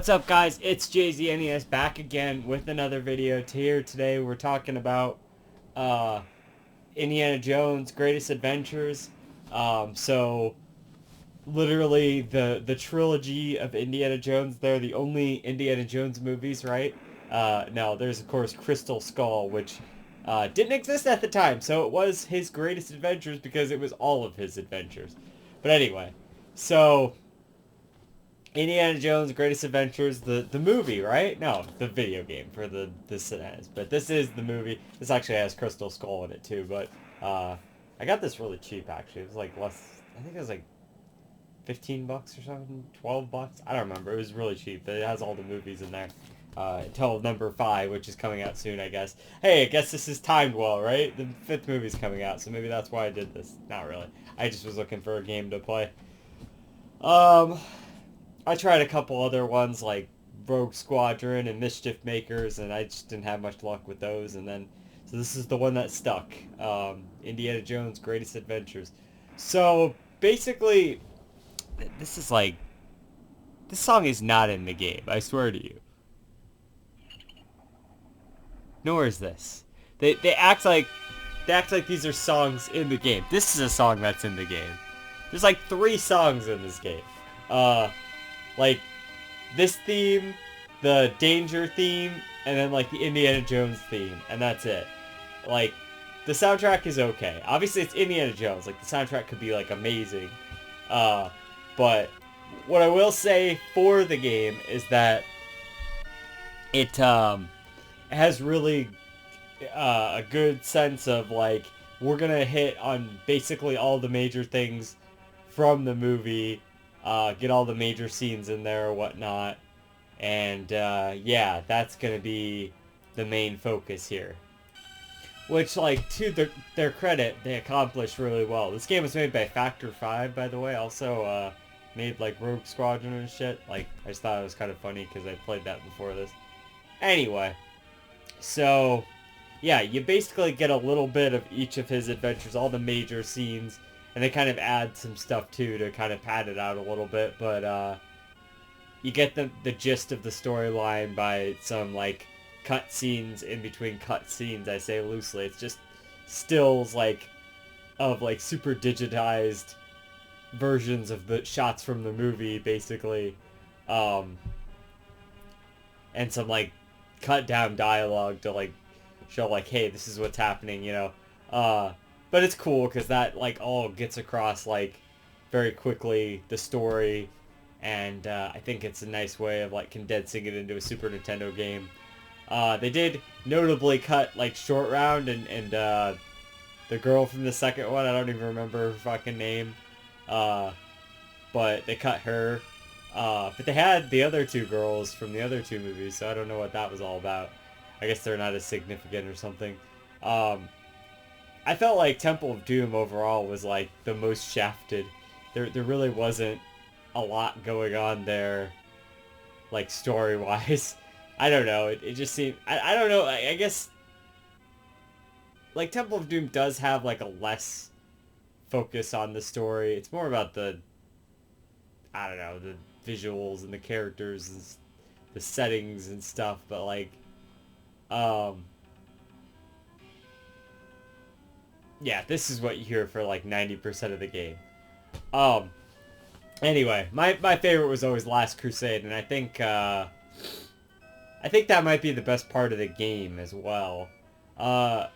What's up, guys? It's JZNES back again with another video. Today we're talking about uh, Indiana Jones' Greatest Adventures. So literally the trilogy of Indiana Jones. They're the only Indiana Jones movies, right? No, there's of course Crystal Skull, which didn't exist at the time, so it was his greatest adventures because it was all of his adventures. But anyway, so Indiana Jones Greatest Adventures, the movie, right? No, the video game for the SNES. But this is the movie. This actually has Crystal Skull in it too, but I got this really cheap actually. It was like less, I think it was like 15 bucks or something, 12 bucks. I don't remember. It was really cheap. It has all the movies in there. Until number 5, which is coming out soon, I guess. Hey, I guess this is timed well, right? The 5th movie's coming out, so maybe that's why I did this. Not really. I just was looking for a game to play. I tried a couple other ones like Rogue Squadron and Mischief Makers, and I just didn't have much luck with those. And then, so this is the one that stuck. Indiana Jones' Greatest Adventures. So basically, this is like, this song is not in the game. I swear to you. Nor is this. They act like these are songs in the game. This is a song that's in the game. There's like 3 songs in this game. Like this theme, the Danger theme, and then like the Indiana Jones theme, and that's it. Like the soundtrack is okay. Obviously it's Indiana Jones, like the soundtrack could be like amazing. But what I will say for the game is that it has really a good sense of like, we're gonna hit on basically all the major things from the movie, get all the major scenes in there or whatnot, and yeah, that's gonna be the main focus here. Which, like, to their credit, they accomplished really well. This game was made by Factor 5, by the way, also made like Rogue Squadron and shit. Like, I just thought it was kind of funny because I played that before this. Anyway, so yeah, you basically get a little bit of each of his adventures, all the major scenes, and they kind of add some stuff too to kind of pad it out a little bit, but you get the gist of the storyline by some like cut scenes in between cut scenes. I say loosely. It's just stills like of like super digitized versions of the shots from the movie, basically, and some like cut down dialogue to like show like, hey, this is what's happening, you know. But it's cool because that like all gets across like very quickly the story, and I think it's a nice way of like condensing it into a Super Nintendo game. They did notably cut like Short Round and the girl from the second one. I don't even remember her fucking name, but they cut her. But they had the other 2 girls from the other 2 movies, so I don't know what that was all about. I guess they're not as significant or something. I felt like Temple of Doom overall was like the most shafted. There really wasn't a lot going on there, like story-wise. I don't know. It just seemed... I don't know. I guess like Temple of Doom does have like a less focus on the story. It's more about the, I don't know, the visuals and the characters and the settings and stuff. But like, yeah, this is what you hear for like 90% of the game. Anyway, my favorite was always Last Crusade, and I think that might be the best part of the game as well. I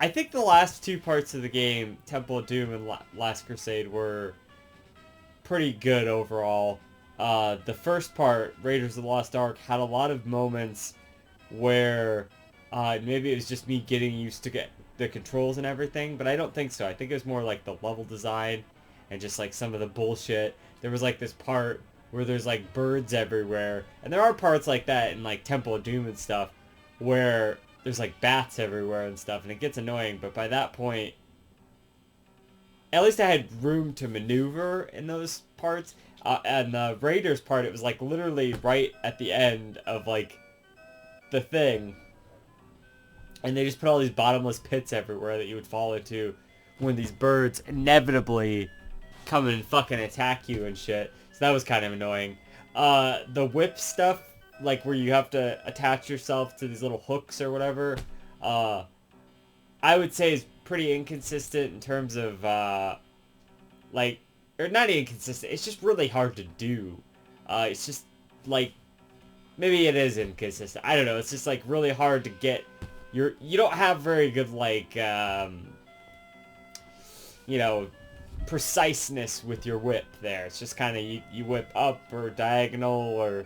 think the last 2 parts of the game, Temple of Doom and Last Crusade, were pretty good overall. The first part, Raiders of the Lost Ark, had a lot of moments where maybe it was just me getting used to get the controls and everything, but I don't think so. I think it was more like the level design and just like some of the bullshit. There was like this part where there's like birds everywhere, and there are parts like that in like Temple of Doom and stuff where there's like bats everywhere and stuff, and it gets annoying. But by that point, at least I had room to maneuver in those parts. And the Raiders part, it was like literally right at the end of like the thing, and they just put all these bottomless pits everywhere that you would fall into when these birds inevitably come and fucking attack you and shit. So that was kind of annoying. The whip stuff, like where you have to attach yourself to these little hooks or whatever, I would say is pretty inconsistent in terms of, like, or not inconsistent, it's just really hard to do. It's just, like, maybe it is inconsistent. I don't know, it's just, like, really hard to get you don't have very good, like, you know, preciseness with your whip there. It's just kind of, you whip up or diagonal or,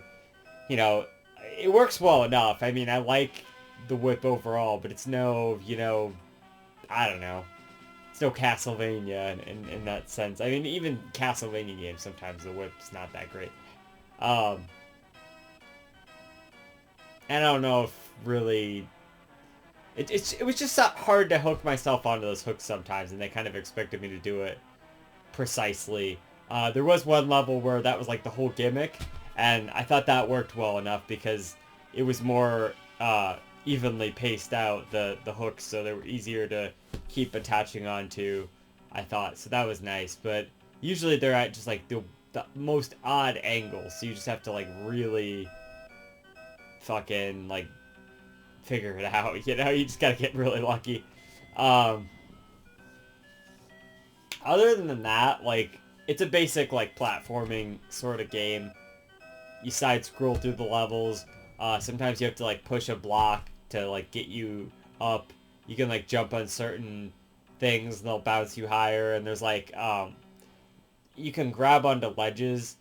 you know, it works well enough. I mean, I like the whip overall, but it's no, you know, I don't know. It's no Castlevania in that sense. I mean, even Castlevania games, sometimes the whip's not that great. And I don't know if really... It was just hard to hook myself onto those hooks sometimes, and they kind of expected me to do it precisely. There was one level where that was like the whole gimmick, and I thought that worked well enough because it was more evenly paced out, the hooks, so they were easier to keep attaching onto, I thought. So that was nice, but usually they're at just like the most odd angles, so you just have to like really fucking like figure it out, you know? You just gotta get really lucky. Other than that, like, it's a basic, like, platforming sort of game. You side-scroll through the levels. Sometimes you have to, like, push a block to, like, get you up. You can, like, jump on certain things and they'll bounce you higher. And there's, like, you can grab onto ledges,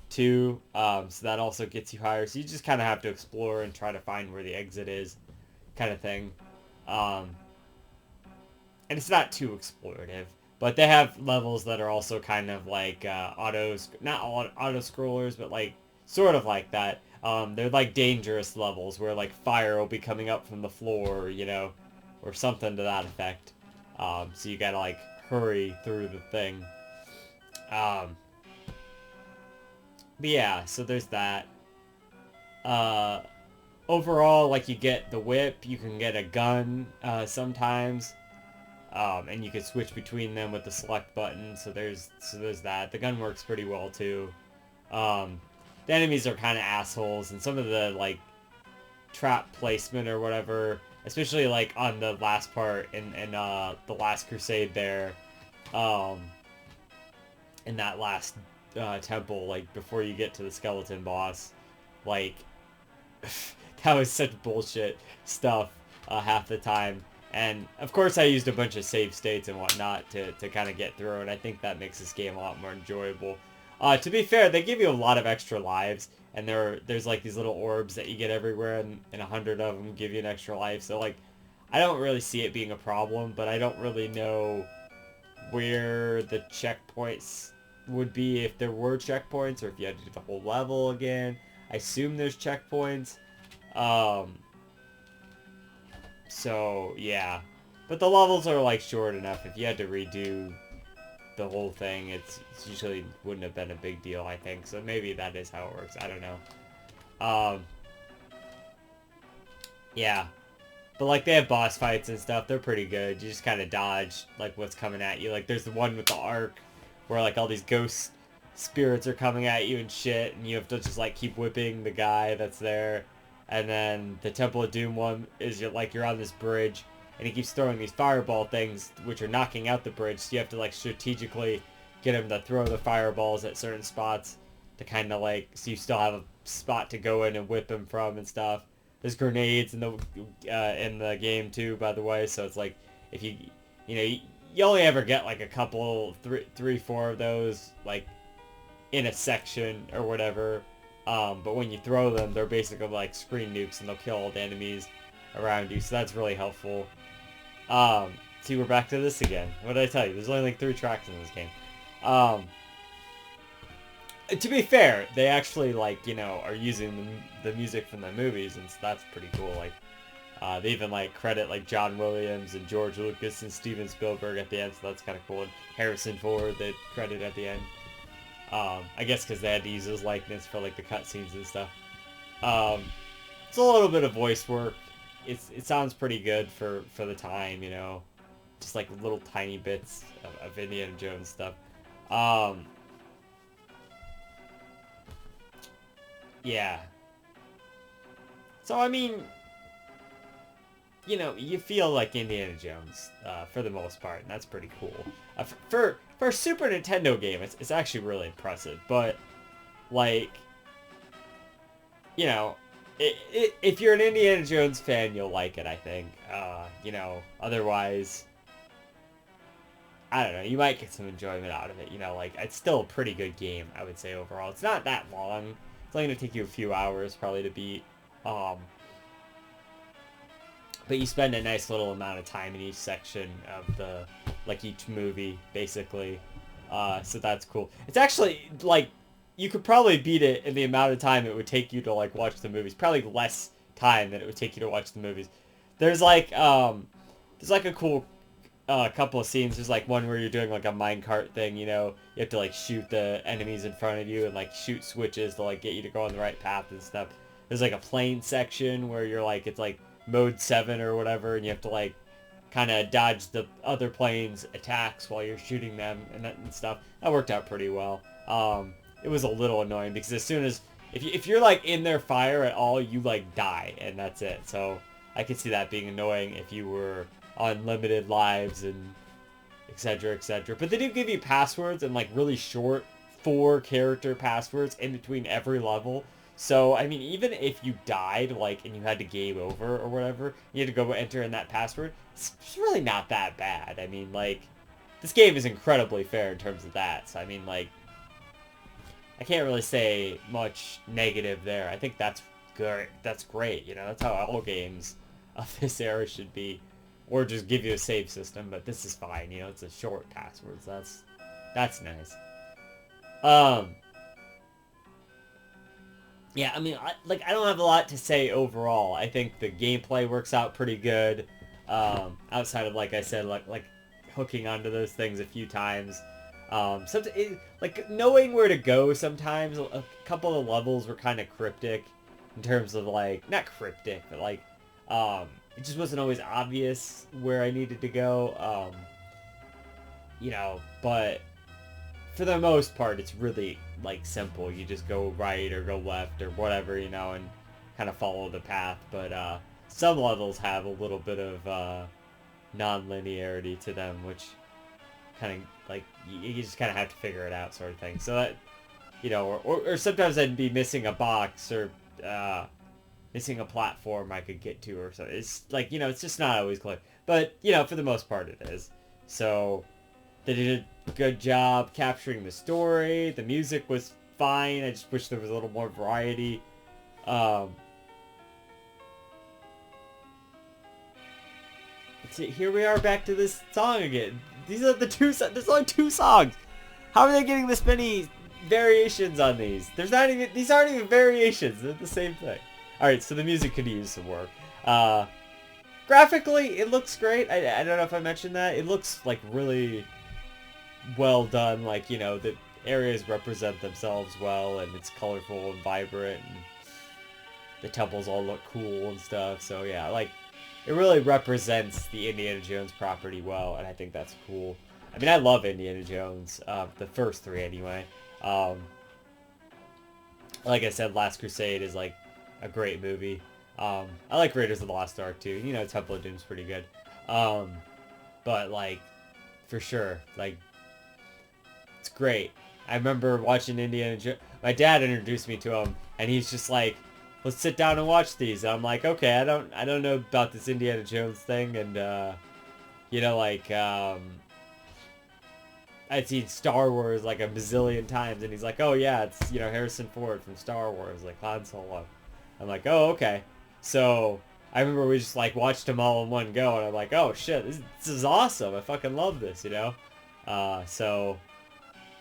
too. So that also gets you higher. So you just kind of have to explore and try to find where the exit is, kind of thing. And it's not too explorative. But they have levels that are also kind of like not auto-scrollers, but like sort of like that. They're like dangerous levels where like fire will be coming up from the floor, you know, or something to that effect. So you gotta like hurry through the thing. But yeah, so there's that. Overall, like you get the whip, you can get a gun sometimes. And you can switch between them with the select button, so there's that. The gun works pretty well too. The enemies are kind of assholes, and some of the like trap placement or whatever, especially like on the last part in the last crusade there, in that last temple, like before you get to the skeleton boss, like that was such bullshit stuff half the time. And, of course, I used a bunch of save states and whatnot to kind of get through, and I think that makes this game a lot more enjoyable. To be fair, they give you a lot of extra lives, and there's, like, these little orbs that you get everywhere, and 100 of them give you an extra life. So, like, I don't really see it being a problem, but I don't really know where the checkpoints would be if there were checkpoints, or if you had to do the whole level again. I assume there's checkpoints. So, yeah. But the levels are, like, short enough. If you had to redo the whole thing, it's usually wouldn't have been a big deal, I think. So maybe that is how it works. I don't know. Yeah. But, like, they have boss fights and stuff. They're pretty good. You just kind of dodge, like, what's coming at you. Like, there's the one with the arc where, like, all these ghost spirits are coming at you and shit. And you have to just, like, keep whipping the guy that's there. And then the Temple of Doom one is you're on this bridge, and he keeps throwing these fireball things, which are knocking out the bridge. So you have to like strategically get him to throw the fireballs at certain spots to kind of like, so you still have a spot to go in and whip him from and stuff. There's grenades in the game too, by the way. So it's like if you only ever get like a couple, three, four of those like in a section or whatever. But when you throw them, they're basically like screen nukes, and they'll kill all the enemies around you, so that's really helpful. See, we're back to this again. What did I tell you? There's only like 3 tracks in this game. To be fair, they actually, like, you know, are using the music from the movies, and so that's pretty cool. Like, they even, like, credit, like, John Williams and George Lucas and Steven Spielberg at the end, so that's kind of cool. And Harrison Ford, they credit at the end. I guess because they had to use his likeness for, like, the cutscenes and stuff. It's a little bit of voice work. It sounds pretty good for the time, you know. Just, like, little tiny bits of Indiana Jones stuff. Yeah. So, I mean, you know, you feel like Indiana Jones for the most part, and that's pretty cool. For a Super Nintendo game, it's actually really impressive. But, like, you know, if you're an Indiana Jones fan, you'll like it, I think. You know, otherwise, I don't know, you might get some enjoyment out of it. You know, like, it's still a pretty good game, I would say, overall. It's not that long. It's only going to take you a few hours, probably, to beat. Um, but you spend a nice little amount of time in each section of the, like, each movie, basically. So that's cool. It's actually, like, you could probably beat it in the amount of time it would take you to, like, watch the movies. Probably less time than it would take you to watch the movies. There's, like, a cool couple of scenes. There's, like, one where you're doing, like, a minecart thing, you know. You have to, like, shoot the enemies in front of you and, like, shoot switches to, like, get you to go on the right path and stuff. There's, like, a plane section where you're, like, it's, like, mode 7 or whatever, and you have to, like, kind of dodge the other planes' attacks while you're shooting them and stuff. That worked out pretty well. It was a little annoying because as soon as if you're like in their fire at all, you like die and that's it. So I could see that being annoying if you were on limited lives and etc. etc. But they do give you passwords and like really short 4-character passwords in between every level. So, I mean, even if you died, like, and you had to game over or whatever, you had to go enter in that password, it's really not that bad. I mean, like, this game is incredibly fair in terms of that. So, I mean, like, I can't really say much negative there. I think that's good. That's great. You know, that's how all games of this era should be. Or just give you a save system, but this is fine. You know, it's a short password. So that's nice. Yeah, I mean, I don't have a lot to say overall. I think the gameplay works out pretty good. Outside of, like I said, like hooking onto those things a few times. Like knowing where to go sometimes. A couple of levels were kind of cryptic in terms of like, not cryptic, but like, it just wasn't always obvious where I needed to go. You know, but for the most part, it's really, like, simple. You just go right or go left or whatever, you know, and kind of follow the path. But some levels have a little bit of non-linearity to them, which kind of, like, you just kind of have to figure it out sort of thing. So that, you know, or sometimes I'd be missing a box or missing a platform I could get to or something. It's, like, you know, it's just not always clear. But, you know, for the most part it is. So they did a good job capturing the story. The music was fine. I just wish there was a little more variety. Let's see, here we are back to this song again. These are the two. There's only 2 songs. How are they getting this many variations on these? There's not even. These aren't even variations. They're the same thing. All right, so the music could use some work. Graphically, it looks great. I don't know if I mentioned that. It looks like really well done. Like, you know, the areas represent themselves well, and it's colorful and vibrant, and the temples all look cool and stuff. So yeah, like, it really represents the Indiana Jones property well, and I think that's cool. I mean, I love Indiana Jones, the first 3 anyway. Like I said, Last Crusade is like a great movie. I like Raiders of the Lost Ark too. You know, Temple of Doom's pretty good. But like, for sure, like, it's great. I remember watching Indiana Jones. My dad introduced me to him, and he's just like, "Let's sit down and watch these." And I'm like, "Okay, I don't know about this Indiana Jones thing," and you know, like, I'd seen Star Wars like a bazillion times, and he's like, "Oh yeah, it's, you know, Harrison Ford from Star Wars, like Han Solo." I'm like, "Oh, okay." So I remember we just like watched them all in one go, and I'm like, "Oh shit, this is awesome! I fucking love this," you know. So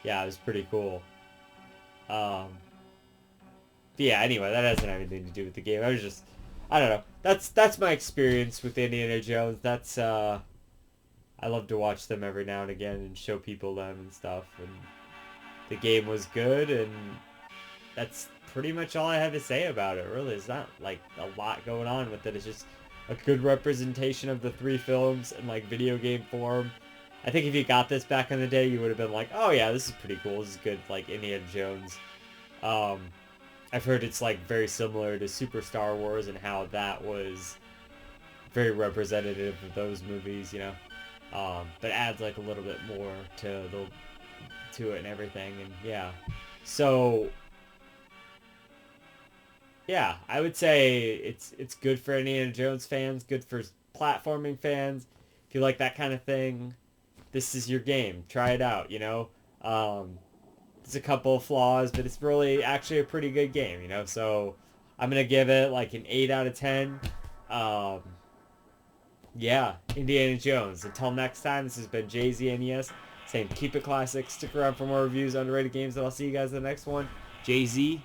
yeah, it was pretty cool. But yeah, anyway, that doesn't have anything to do with the game. I don't know. That's my experience with Indiana Jones. That's I love to watch them every now and again and show people them and stuff. And the game was good, and that's pretty much all I have to say about it. Really, it's not like a lot going on with it. It's just a good representation of the 3 films in like video game form. I think if you got this back in the day, you would have been like, "Oh yeah, this is pretty cool. This is good, like Indiana Jones." I've heard it's like very similar to Super Star Wars and how that was very representative of those movies, you know. But adds like a little bit more to it and everything, and yeah. So yeah, I would say it's good for Indiana Jones fans, good for platforming fans. If you like that kind of thing, this is your game. Try it out, you know. There's a couple of flaws, but it's really actually a pretty good game, you know. So I'm gonna give it like an 8 out of 10. Um, yeah, Indiana Jones. Until next time, this has been JZNES saying keep it classic. Stick around for more reviews, underrated games, and I'll see you guys in the next one. JZ